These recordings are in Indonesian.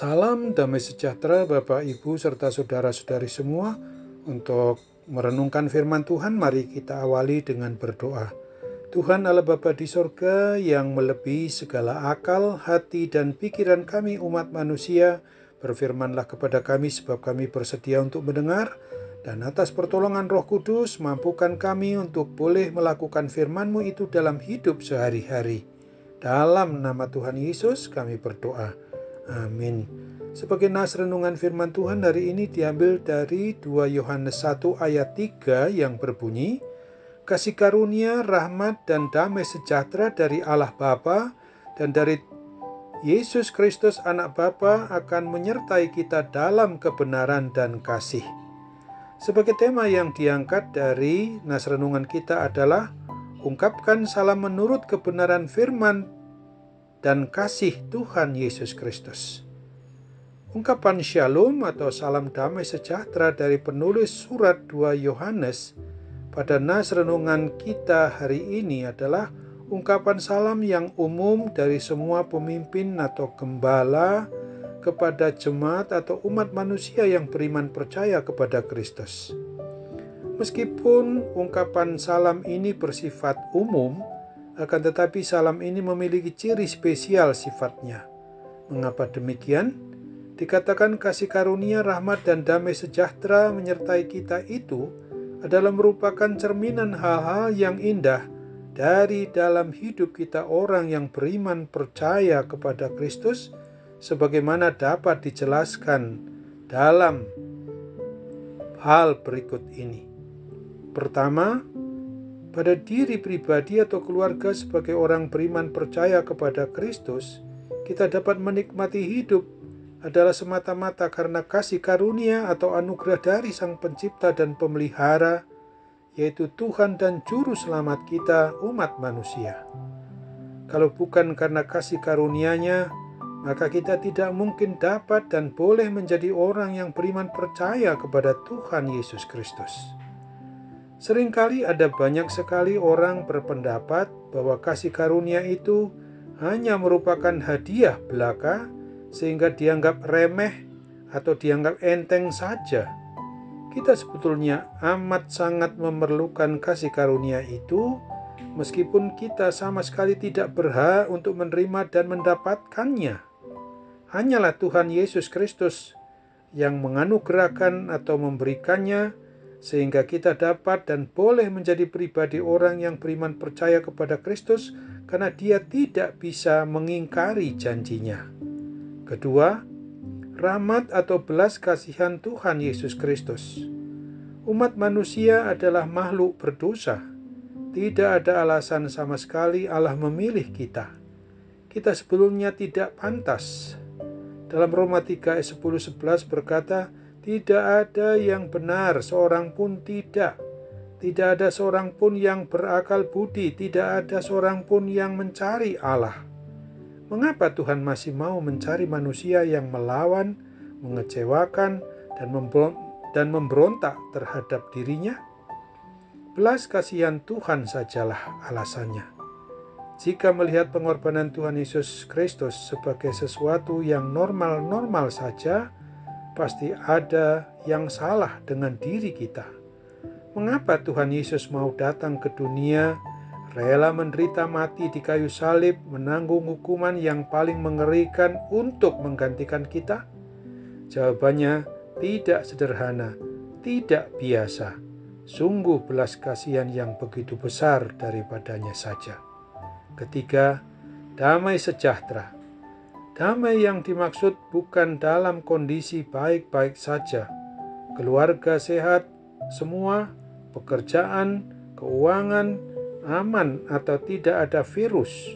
Salam damai sejahtera Bapak, Ibu, serta saudara-saudari semua. Untuk merenungkan firman Tuhan, mari kita awali dengan berdoa. Tuhan Allah Bapa di sorga yang melebihi segala akal, hati, dan pikiran kami umat manusia, berfirmanlah kepada kami sebab kami bersedia untuk mendengar, dan atas pertolongan Roh Kudus mampukan kami untuk boleh melakukan firman-Mu itu dalam hidup sehari-hari. Dalam nama Tuhan Yesus kami berdoa. Amin. Sebagai nas renungan firman Tuhan hari ini diambil dari 2 Yohanes 1 ayat 3 yang berbunyi, kasih karunia, rahmat, dan damai sejahtera dari Allah Bapa dan dari Yesus Kristus anak Bapa akan menyertai kita dalam kebenaran dan kasih. Sebagai tema yang diangkat dari nas renungan kita adalah ungkapkan salam menurut kebenaran firman dan kasih Tuhan Yesus Kristus. Ungkapan Shalom atau salam damai sejahtera dari penulis surat 2 Yohanes pada nas renungan kita hari ini adalah ungkapan salam yang umum dari semua pemimpin atau gembala kepada jemaat atau umat manusia yang beriman percaya kepada Kristus. Meskipun ungkapan salam ini bersifat umum, akan tetapi salam ini memiliki ciri spesial sifatnya. Mengapa demikian? Dikatakan kasih karunia, rahmat, dan damai sejahtera menyertai kita itu adalah merupakan cerminan hal-hal yang indah dari dalam hidup kita orang yang beriman percaya kepada Kristus, sebagaimana dapat dijelaskan dalam hal berikut ini. Pertama, pada diri pribadi atau keluarga sebagai orang beriman percaya kepada Kristus, kita dapat menikmati hidup adalah semata-mata karena kasih karunia atau anugerah dari Sang Pencipta dan Pemelihara, yaitu Tuhan dan Juru Selamat kita, umat manusia. Kalau bukan karena kasih karunia-Nya, maka kita tidak mungkin dapat dan boleh menjadi orang yang beriman percaya kepada Tuhan Yesus Kristus. Seringkali ada banyak sekali orang berpendapat bahwa kasih karunia itu hanya merupakan hadiah belaka sehingga dianggap remeh atau dianggap enteng saja. Kita sebetulnya amat sangat memerlukan kasih karunia itu, meskipun kita sama sekali tidak berhak untuk menerima dan mendapatkannya. Hanyalah Tuhan Yesus Kristus yang menganugerahkan atau memberikannya, sehingga kita dapat dan boleh menjadi pribadi orang yang beriman percaya kepada Kristus karena Dia tidak bisa mengingkari janjinya. Kedua, rahmat atau belas kasihan Tuhan Yesus Kristus. Umat manusia adalah makhluk berdosa. Tidak ada alasan sama sekali Allah memilih kita. Kita sebelumnya tidak pantas. Dalam Roma 3 ayat 10-11 berkata, tidak ada yang benar, seorang pun tidak. Tidak ada seorang pun yang berakal budi, tidak ada seorang pun yang mencari Allah. Mengapa Tuhan masih mau mencari manusia yang melawan, mengecewakan, dan memberontak terhadap dirinya? Belas kasihan Tuhan sajalah alasannya. Jika melihat pengorbanan Tuhan Yesus Kristus sebagai sesuatu yang normal-normal saja, pasti ada yang salah dengan diri kita. Mengapa Tuhan Yesus mau datang ke dunia, rela menderita mati di kayu salib, menanggung hukuman yang paling mengerikan untuk menggantikan kita? Jawabannya tidak sederhana, tidak biasa. Sungguh belas kasihan yang begitu besar daripadanya saja. Ketiga, damai sejahtera. Damai yang dimaksud bukan dalam kondisi baik-baik saja. Keluarga sehat, semua, pekerjaan, keuangan, aman atau tidak ada virus.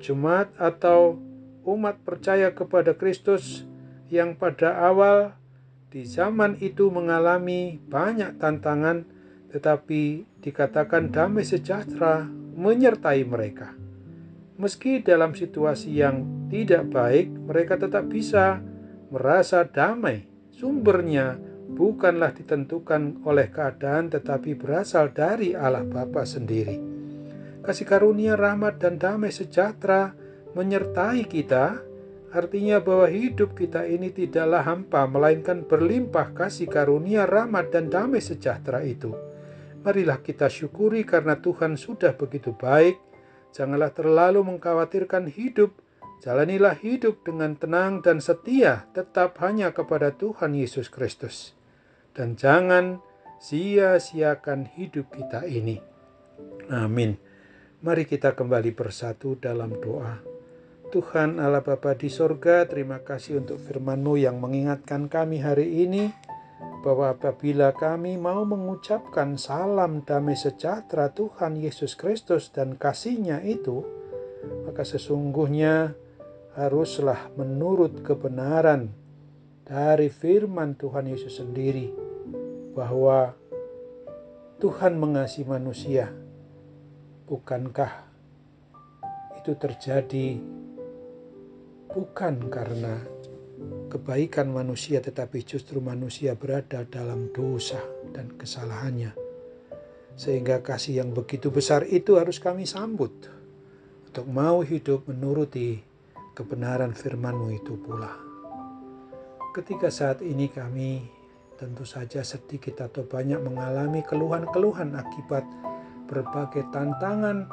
Jemaat atau umat percaya kepada Kristus yang pada awal di zaman itu mengalami banyak tantangan, tetapi dikatakan damai sejahtera menyertai mereka. Meski dalam situasi yang tidak baik, mereka tetap bisa merasa damai. Sumbernya bukanlah ditentukan oleh keadaan, tetapi berasal dari Allah Bapa sendiri. Kasih karunia, rahmat, dan damai sejahtera menyertai kita Artinya bahwa hidup kita ini tidaklah hampa, melainkan berlimpah kasih karunia, rahmat, dan damai sejahtera itu. Marilah kita syukuri karena Tuhan sudah begitu baik. Janganlah terlalu mengkhawatirkan hidup. Jalanilah hidup dengan tenang dan setia, tetap hanya kepada Tuhan Yesus Kristus. Dan jangan sia-siakan hidup kita ini. Amin. Mari kita kembali bersatu dalam doa. Tuhan Allah Bapa di sorga, terima kasih untuk firman-Mu yang mengingatkan kami hari ini bahwa apabila kami mau mengucapkan salam damai sejahtera Tuhan Yesus Kristus dan kasih-Nya itu, maka sesungguhnya haruslah menurut kebenaran dari firman Tuhan Yesus sendiri, bahwa Tuhan mengasihi manusia. Bukankah itu terjadi bukan karena kebaikan manusia, tetapi justru manusia berada dalam dosa dan kesalahannya. Sehingga kasih yang begitu besar itu harus kami sambut untuk mau hidup menuruti kebenaran firman-Mu itu pula. Ketika saat ini kami tentu saja sedikit atau banyak mengalami keluhan-keluhan akibat berbagai tantangan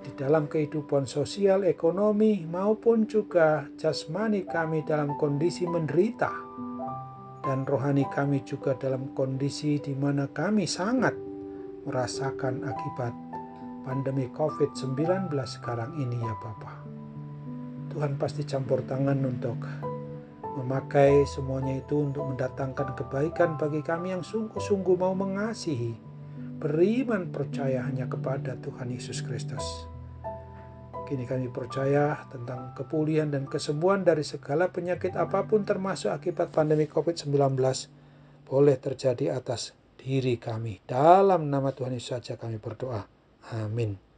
di dalam kehidupan sosial, ekonomi, maupun juga jasmani kami dalam kondisi menderita. Dan rohani kami juga dalam kondisi di mana kami sangat merasakan akibat pandemi COVID-19 sekarang ini ya Bapa. Tuhan pasti campur tangan untuk memakai semuanya itu untuk mendatangkan kebaikan bagi kami yang sungguh-sungguh mau mengasihi, beriman percaya hanya kepada Tuhan Yesus Kristus. Kini kami percaya tentang kepulihan dan kesembuhan dari segala penyakit apapun termasuk akibat pandemi COVID-19 boleh terjadi atas diri kami. Dalam nama Tuhan Yesus saja kami berdoa. Amin.